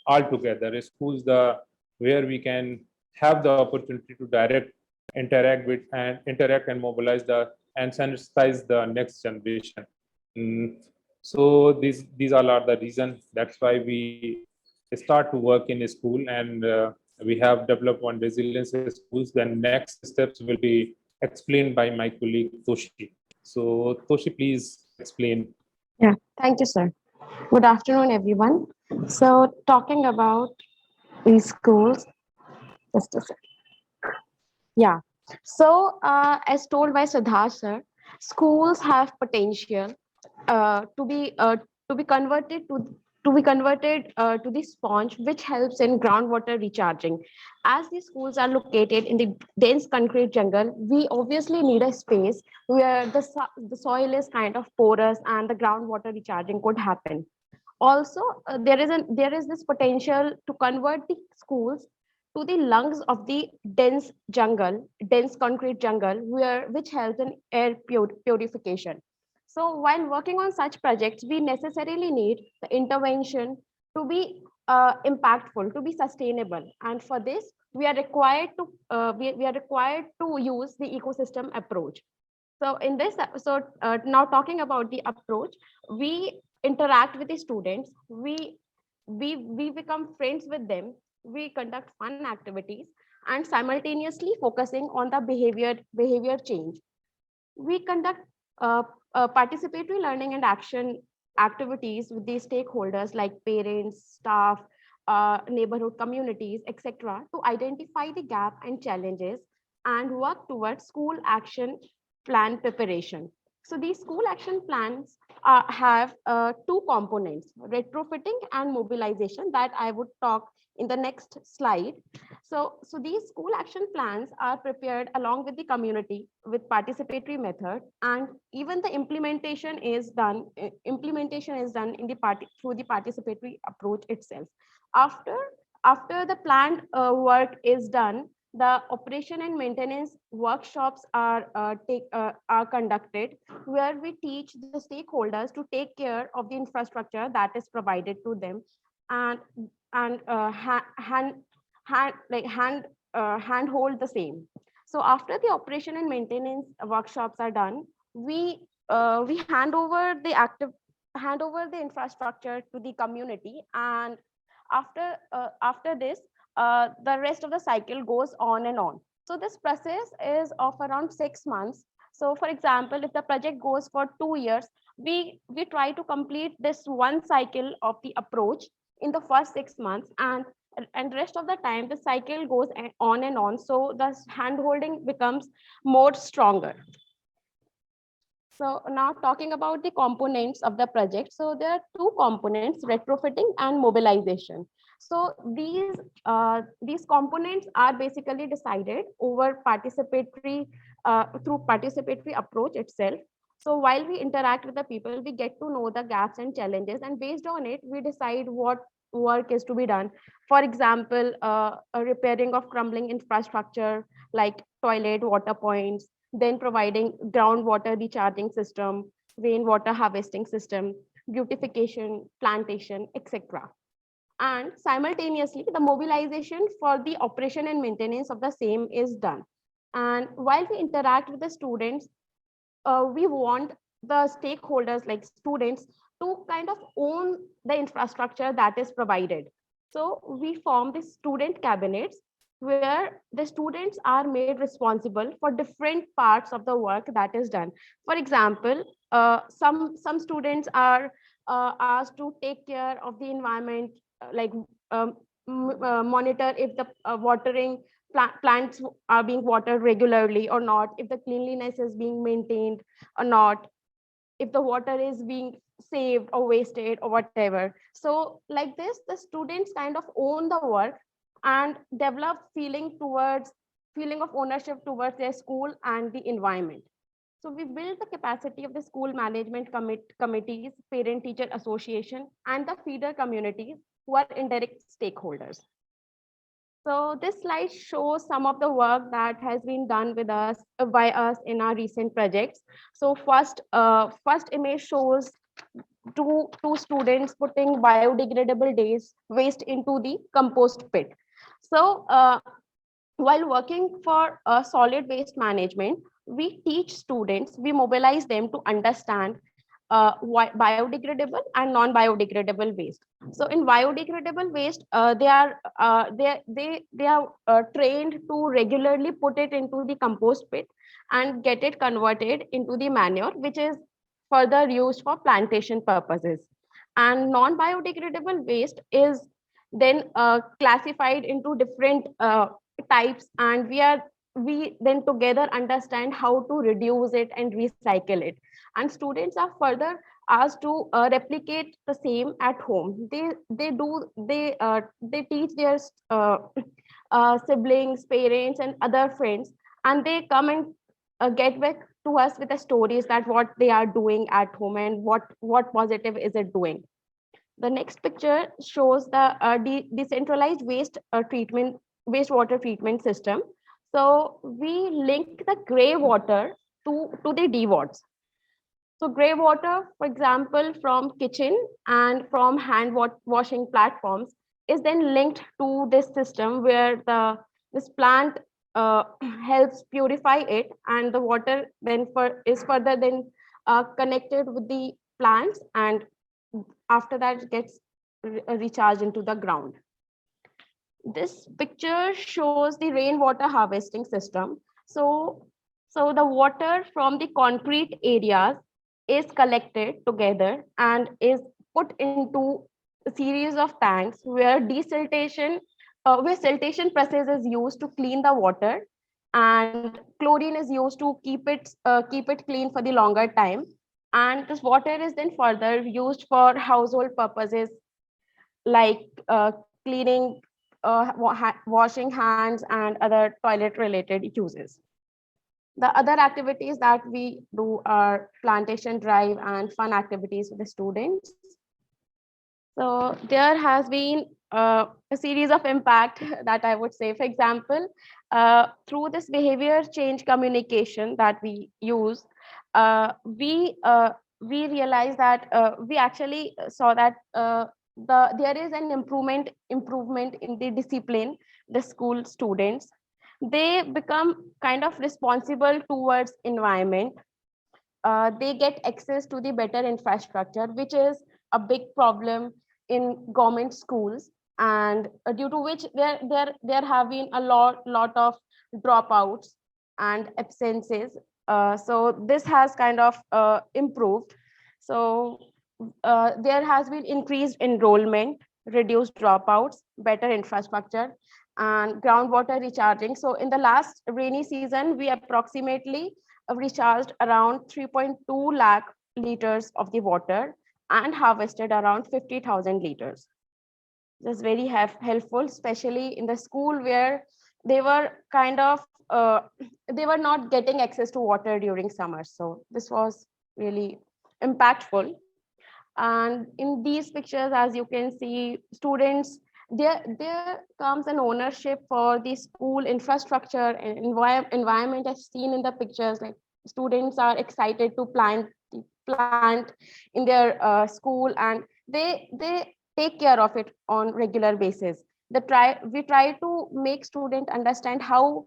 all together. Schools the where we can have the opportunity to interact and mobilize and sensitize the next generation. So these all are the reason. That's why we start to work in a school, and we have developed one resilience schools. Then next steps will be explained by my colleague Toshi. So Toshi, please explain. Yeah, thank you, sir. Good afternoon, everyone. So talking about these schools, just a sec. Yeah. So as told by Siddharth, sir, schools have potential uh, to be uh, to be converted to the sponge, which helps in groundwater recharging. As these schools are located in the dense concrete jungle, we obviously need a space where the soil is kind of porous and the groundwater recharging could happen. Also, there is this potential to convert the schools to the lungs of the dense concrete jungle, which helps in air purification. So while working on such projects, we necessarily need the intervention to be impactful, to be sustainable. And for this, we are required to use the ecosystem approach. So in this episode, now talking about the approach, we interact with the students, we become friends with them, we conduct fun activities, and simultaneously focusing on the behavior change. We conduct participatory learning and action activities with the stakeholders like parents, staff, neighborhood communities, etc., to identify the gap and challenges and work towards school action plan preparation. So these school action plans have two components, retrofitting and mobilization, that I would talk in the next slide. So these school action plans are prepared along with the community with participatory method, and even the implementation is done in the through the participatory approach itself. After after the planned work is done, the operation and maintenance workshops are conducted, where we teach the stakeholders to take care of the infrastructure that is provided to them, and hand hold the same. So after the operation and maintenance workshops are done, we hand over the infrastructure to the community, and after this, the rest of the cycle goes on and on. So this process is of around 6 months. So for example, if the project goes for 2 years, we try to complete this one cycle of the approach in the first 6 months, and rest of the time the cycle goes on and on. So the hand holding becomes more stronger. So now talking about the components of the project. So there are two components, retrofitting and mobilization. So these components are basically decided over through participatory approach itself. So while we interact with the people, we get to know the gaps and challenges, and based on it, we decide what work is to be done. For example, a repairing of crumbling infrastructure like toilet, water points, then providing groundwater recharging system, rainwater harvesting system, beautification, plantation, etc. And simultaneously, the mobilization for the operation and maintenance of the same is done. And while we interact with the students, we want the stakeholders like students to kind of own the infrastructure that is provided. So we form the student cabinets, where the students are made responsible for different parts of the work that is done. For example, some students are asked to take care of the environment, like monitor if the plants are being watered regularly or not, if the cleanliness is being maintained or not, if the water is being saved or wasted or whatever. So like this, the students kind of own the work and develop feeling of ownership towards their school and the environment. So we build the capacity of the school management committees, parent-teacher association, and the feeder communities who are indirect stakeholders. So this slide shows some of the work that has been done with us by us in our recent projects. So first image shows two students putting biodegradable waste into the compost pit. So while working for solid waste management, we teach students, we mobilize them to understand biodegradable and non-biodegradable waste. So in biodegradable waste, they are trained to regularly put it into the compost pit and get it converted into the manure, which is further used for plantation purposes. And non-biodegradable waste is then classified into different types, and we then together understand how to reduce it and recycle it. And students are further asked to replicate the same at home. They teach their siblings, parents, and other friends, and they come and get back to us with the stories that what they are doing at home and what positive is it doing. The next picture shows the decentralized wastewater treatment system. So we link the gray water to the dewards. So gray water, for example, from kitchen and from hand washing platforms is then linked to this system where this plant helps purify it, and the water then is further then connected with the plants, and after that it gets recharged into the ground. This picture shows the rainwater harvesting system. So the water from the concrete areas is collected together and is put into a series of tanks where siltation process is used to clean the water, and chlorine is used to keep it clean for the longer time. And this water is then further used for household purposes like cleaning, washing hands, and other toilet related uses. The other activities that we do are plantation drive and fun activities with the students. So there has been a series of impact that I would say. For example, through this behavior change communication that we use, we realized that we actually saw that there is an improvement in the discipline. The school students, they become kind of responsible towards environment. They get access to the better infrastructure, which is a big problem in government schools, and due to which there have been a lot of dropouts and absences. So this has kind of improved. So there has been increased enrollment, reduced dropouts, better infrastructure, and groundwater recharging. So in the last rainy season, we approximately recharged around 3.2 lakh liters of the water and harvested around 50,000 liters. This is very helpful, especially in the school where they were kind of they were not getting access to water during summer. So this was really impactful. And in these pictures, as you can see, students, there comes an ownership for the school infrastructure and environment as seen in the pictures. Like students are excited to plant in their school, and they take care of it on regular basis. We try to make students understand how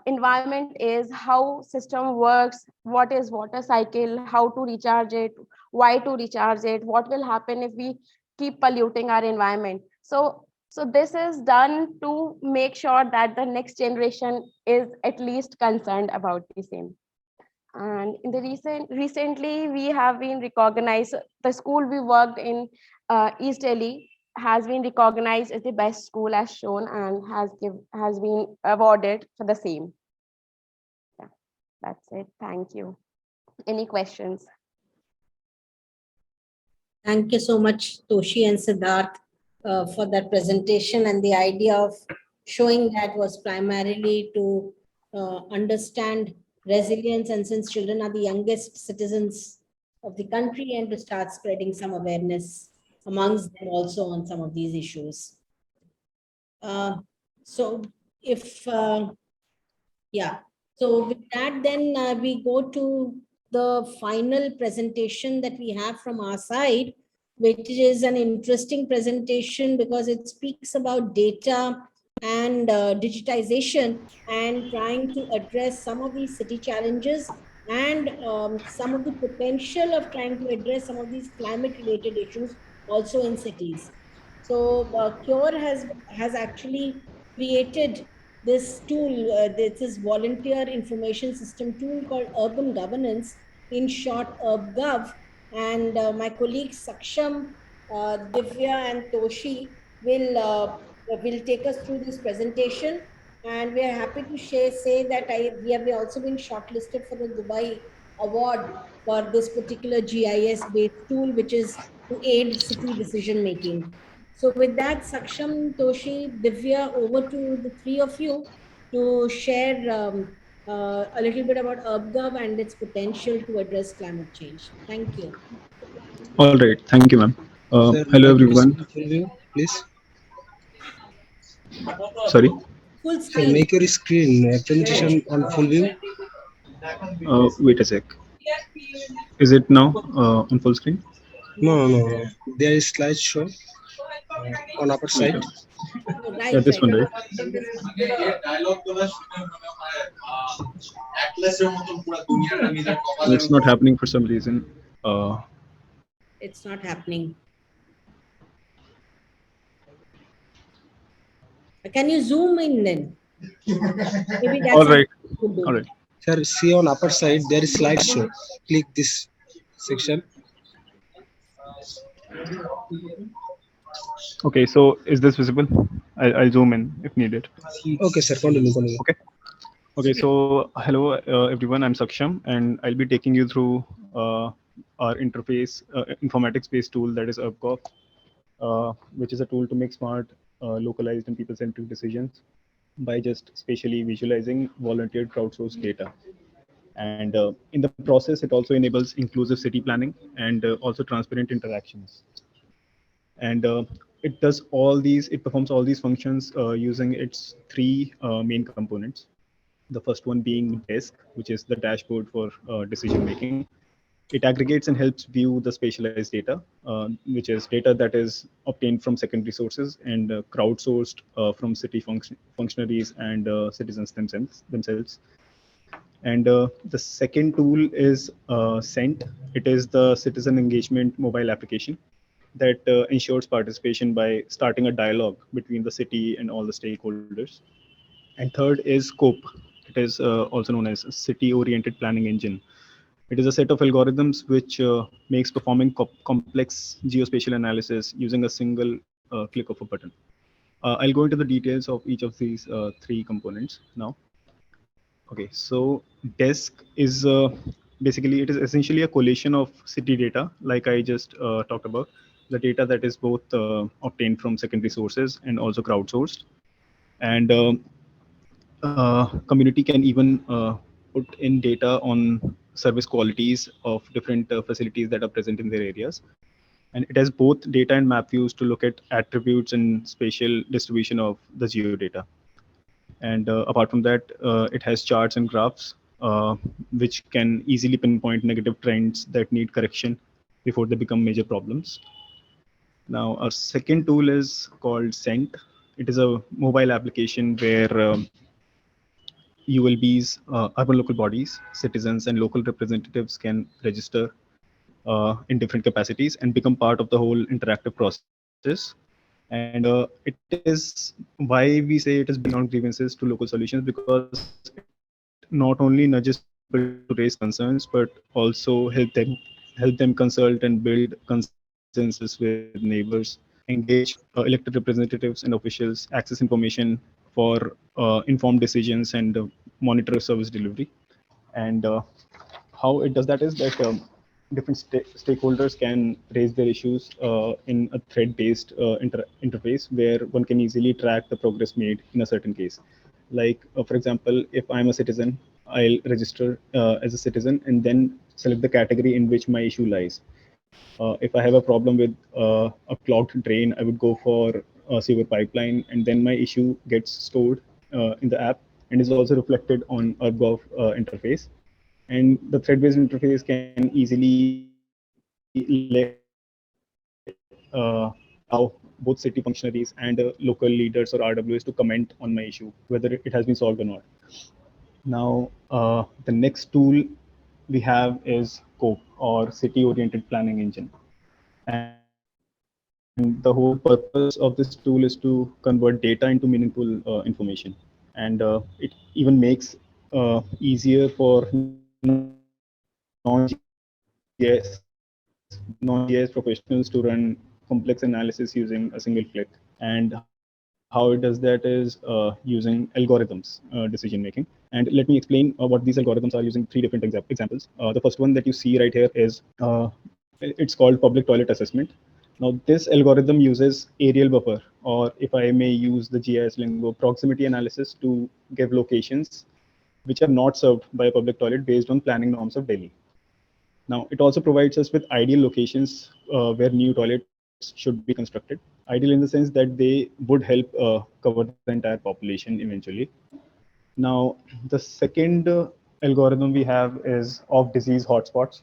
environment is, how system works, what is water cycle, how to recharge it, why to recharge it, what will happen if we keep polluting our environment. So this is done to make sure that the next generation is at least concerned about the same. And in the recently we have been recognized. The school we worked in, East Delhi, has been recognized as the best school as shown, and has been awarded for the same. Yeah, that's it. Thank you. Any questions? Thank you so much, Toshi and Siddharth, for that presentation. And the idea of showing that was primarily to understand resilience, and since children are the youngest citizens of the country, and to start spreading some awareness amongst them also on some of these issues. So if, yeah, so with that, then we go to the final presentation that we have from our side, which is an interesting presentation because it speaks about data and digitization and trying to address some of these city challenges and some of the potential of trying to address some of these climate related issues also in cities. So Cure has actually created this tool, this is volunteer information system tool called Urban Governance, in short UrbGov. And my colleagues Saksham, Divya and Toshi will take us through this presentation. And we are happy to say that we have also been shortlisted for the Dubai Award for this particular GIS-based tool, which is to aid city decision making. So with that, Saksham, Toshi, Divya, over to the three of you to share a little bit about UrbGov and its potential to address climate change. Thank you. All right. Thank you, ma'am. Sir, Hello, make your everyone. screen full view, please. Sorry. Full Sir, screen. make your screen presentation on full view. Wait a sec. Is it now on full screen? No. There is slideshow on upper Wait, side. Oh, yeah, right, this right. one, right? This one. It's not happening for some reason. It's not happening. Can you zoom in then? Maybe that's All right. something you could do. All right. Sir, see on upper side, there is slideshow. Click this section. Okay. So is this visible? I'll zoom in if needed. Okay, sir, continue. Okay. Okay. So hello, everyone. I'm Saksham, and I'll be taking you through our interface informatics-based tool that is UrbGov, which is a tool to make smart, localized, and people-centric decisions by just spatially visualizing volunteered crowdsourced data. And in the process, it also enables inclusive city planning and also transparent interactions. And it performs all these functions using its three main components. The first one being desk, which is the dashboard for decision making. It aggregates and helps view the spatialized data, which is data that is obtained from secondary sources and crowdsourced from city functionaries and citizens themselves. And the second tool is Scent. It is the citizen engagement mobile application that ensures participation by starting a dialogue between the city and all the stakeholders. And third is Scope. It is also known as city-oriented planning engine. It is a set of algorithms which makes performing complex geospatial analysis using a single click of a button. I'll go into the details of each of these three components now. Okay, so desk is basically, it is essentially a collation of city data, like I just talked about, the data that is both obtained from secondary sources and also crowdsourced. And community can even put in data on service qualities of different facilities that are present in their areas. And it has both data and map views to look at attributes and spatial distribution of the geodata. And apart from that, it has charts and graphs, which can easily pinpoint negative trends that need correction before they become major problems. Now, our second tool is called Scent. It is a mobile application where ULBs, urban local bodies, citizens, and local representatives can register in different capacities and become part of the whole interactive process. And it is why we say it is beyond grievances to local solutions, because it not only nudges people to raise concerns, but also help them consult and build consensus with neighbors, engage elected representatives and officials, access information for informed decisions, and monitor service delivery. And how it does that is that different stakeholders can raise their issues in a thread-based interface where one can easily track the progress made in a certain case. Like, for example, if I'm a citizen I'll register as a citizen and then select the category in which my issue lies. If I have a problem with a clogged drain, I would go for a sewer pipeline, and then my issue gets stored in the app and is also reflected on UrbGov interface. And the thread-based interface can easily let allow both city functionaries and local leaders or RWS to comment on my issue, whether it has been solved or not. Now, the next tool we have is COPE, or City Oriented Planning Engine. And the whole purpose of this tool is to convert data into meaningful information. And it even makes easier for non-GIS professionals to run complex analysis using a single click. And how it does that is using algorithms decision making. And let me explain what these algorithms are using three different examples. The first one that you see right here is it's called public toilet assessment. Now, this algorithm uses aerial buffer, or if I may use the GIS lingo, proximity analysis to give locations which are not served by a public toilet based on planning norms of Delhi. Now, it also provides us with ideal locations where new toilets should be constructed. Ideal in the sense that they would help cover the entire population eventually. Now, the second algorithm we have is of disease hotspots,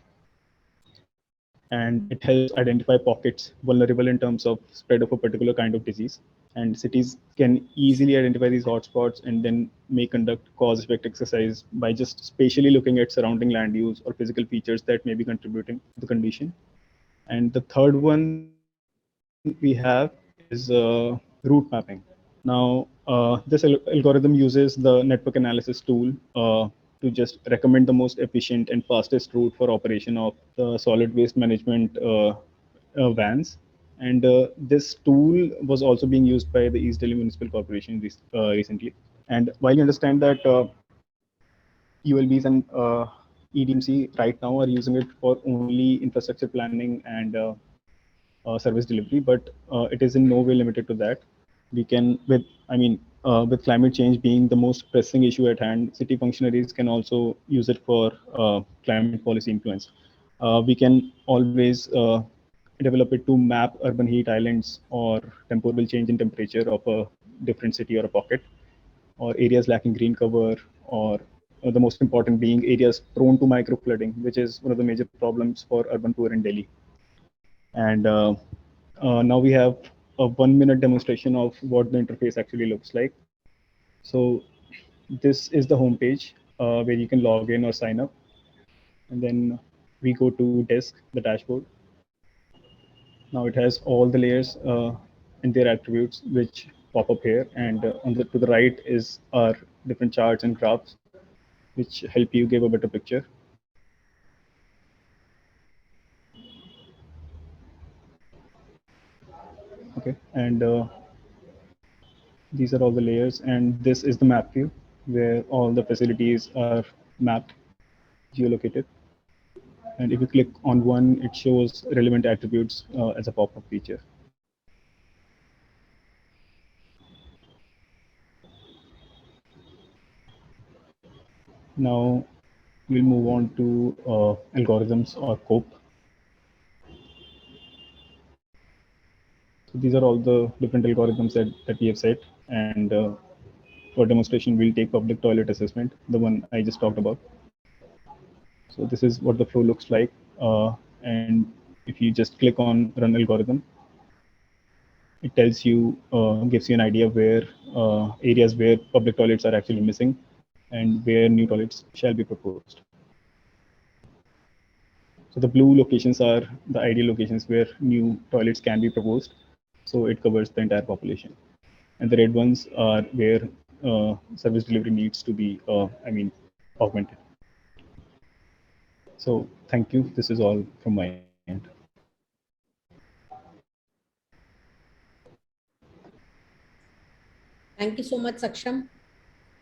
and it helps identify pockets vulnerable in terms of spread of a particular kind of disease. And cities can easily identify these hotspots and then may conduct cause effect exercise by just spatially looking at surrounding land use or physical features that may be contributing to the condition. And the third one we have is route mapping. Now, this algorithm uses the network analysis tool to just recommend the most efficient and fastest route for operation of the solid waste management vans. And this tool was also being used by the East Delhi Municipal Corporation recently. And while you understand that ULBs and EDMC right now are using it for only infrastructure planning and service delivery, but it is in no way limited to that. We can, with climate change being the most pressing issue at hand, city functionaries can also use it for climate policy influence. We can always develop it to map urban heat islands or temporal change in temperature of a different city or a pocket, or areas lacking green cover, or the most important being areas prone to micro flooding, which is one of the major problems for urban poor in Delhi. And now we have a 1-minute demonstration of what the interface actually looks like. So this is the homepage where you can log in or sign up. And then we go to disk, the dashboard. Now it has all the layers and their attributes which pop up here. And to the right is our different charts and graphs which help you give a better picture. Okay, and these are all the layers, and this is the map view where all the facilities are mapped, geolocated. And if you click on one, it shows relevant attributes as a pop-up feature. Now we'll move on to algorithms or COPE. So these are all the different algorithms that we have set. And for demonstration, we'll take public toilet assessment, the one I just talked about. So this is what the flow looks like. And if you just click on run algorithm, it tells you, gives you an idea where areas where public toilets are actually missing and where new toilets shall be proposed. So the blue locations are the ideal locations where new toilets can be proposed. So it covers the entire population. And the red ones are where service delivery needs to be, augmented. So thank you. This is all from my end. Thank you so much, Saksham.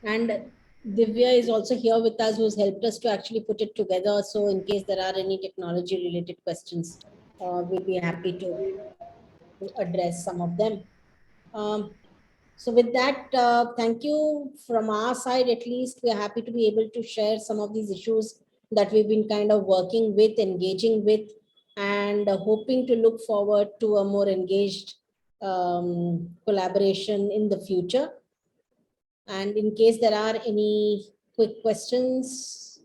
And Divya is also here with us, who's helped us to actually put it together. So in case there are any technology related questions, we'll be happy to address some of them. So with that, thank you from our side. At least we're happy to be able to share some of these issues that we've been kind of working with, engaging with, and hoping to look forward to a more engaged collaboration in the future. And in case there are any quick questions,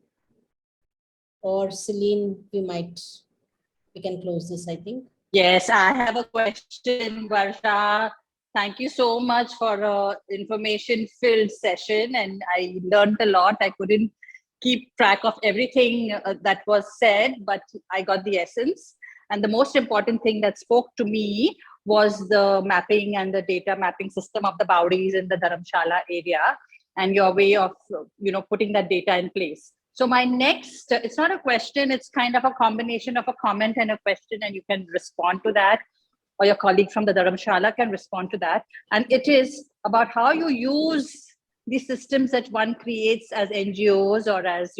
or Celine, we can close this, I think. Yes, I have a question, Varsha. Thank you so much for a information-filled session, and I learned a lot. I couldn't keep track of everything that was said, but I got the essence. And the most important thing that spoke to me was the mapping and the data mapping system of the Bowdies in the Dharamshala area, and your way of putting that data in place. So my next, it's not a question, it's kind of a combination of a comment and a question, and you can respond to that, or your colleague from the Dharamshala can respond to that. And it is about how you use the systems that one creates as NGOs or as,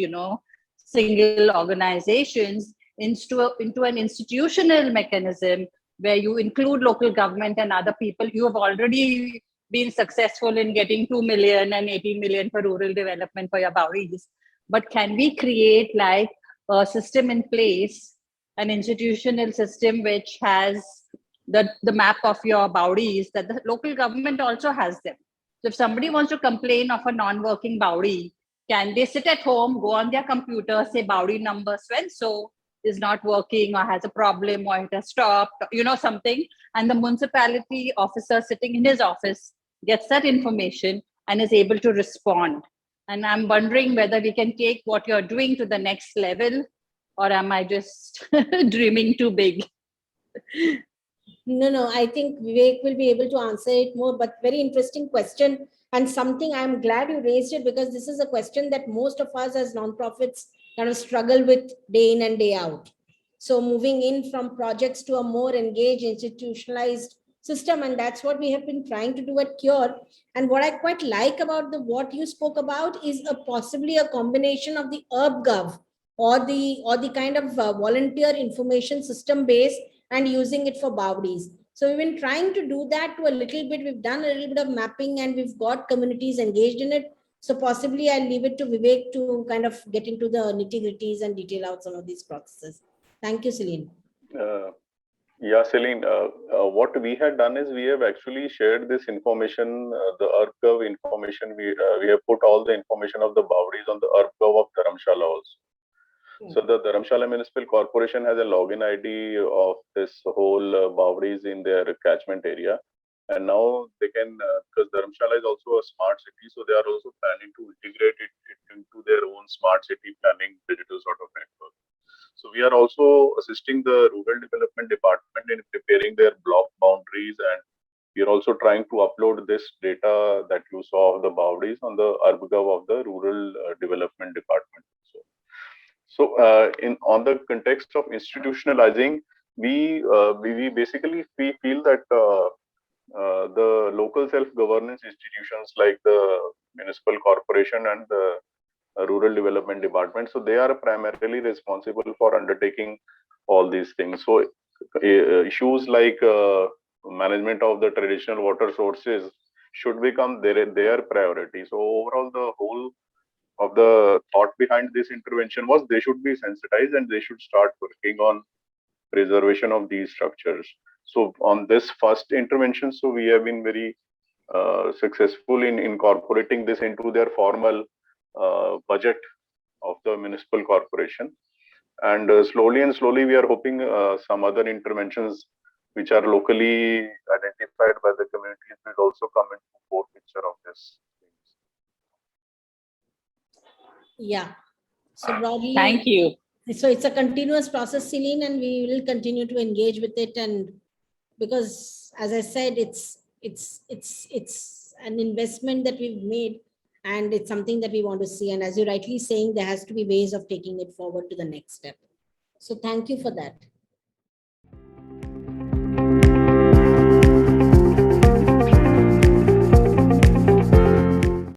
single organizations into an institutional mechanism where you include local government and other people. You have already been successful in getting 2 million and 18 million for rural development for your Bowdies. But can we create like a system in place, an institutional system which has the map of your Bowdies, that the local government also has them? So if somebody wants to complain of a non-working Bowdy, can they sit at home, go on their computer, say Bowdy number so is not working or has a problem or it has stopped, something, and the municipality officer sitting in his office gets that information and is able to respond. And I'm wondering whether we can take what you're doing to the next level, or am I just dreaming too big? No, I think Vivek will be able to answer it more, but very interesting question, and something I'm glad you raised it, because this is a question that most of us as nonprofits kind of struggle with day in and day out. So moving in from projects to a more engaged, institutionalized system, and that's what we have been trying to do at Cure. And what I quite like about what you spoke about is possibly a combination of the UrbGov or the kind of volunteer information system base and using it for Bowdies. So we've been trying to do that to a little bit. We've done a little bit of mapping and we've got communities engaged in it. So possibly I'll leave it to Vivek to kind of get into the nitty-gritties and detail out some of these processes. Thank you, Celine. Yeah, Celine, what we had done is we have actually shared this information, the UrbGov information. We have put all the information of the Bowdies on the UrbGov of Dharamshala also. So the Dharamshala Municipal Corporation has a login ID of this whole Bowdies in their catchment area. And now they can, because Dharamshala is also a smart city, so they are also planning to integrate it into their own smart city planning digital sort of network. So we are also assisting the Rural Development Department in preparing their block boundaries, and we are also trying to upload this data that you saw of the Bowdies on the UrbGov of the Rural Development Department. So on the context of institutionalizing, we basically feel that the local self-governance institutions like the municipal corporation and the rural development department, so they are primarily responsible for undertaking all these things. So issues like management of the traditional water sources should become their priority. So overall, the whole of the thought behind this intervention was they should be sensitized and they should start working on preservation of these structures. So on this first intervention, so we have been very successful in incorporating this into their formal budget of the municipal corporation. And slowly we are hoping some other interventions which are locally identified by the communities will also come into forefront of this. Yeah. So broadly, Thank you. So it's a continuous process, Celine, and we will continue to engage with it. And because, as I said, it's an investment that we've made, and it's something that we want to see. And as you're rightly saying, there has to be ways of taking it forward to the next step. So thank you for that.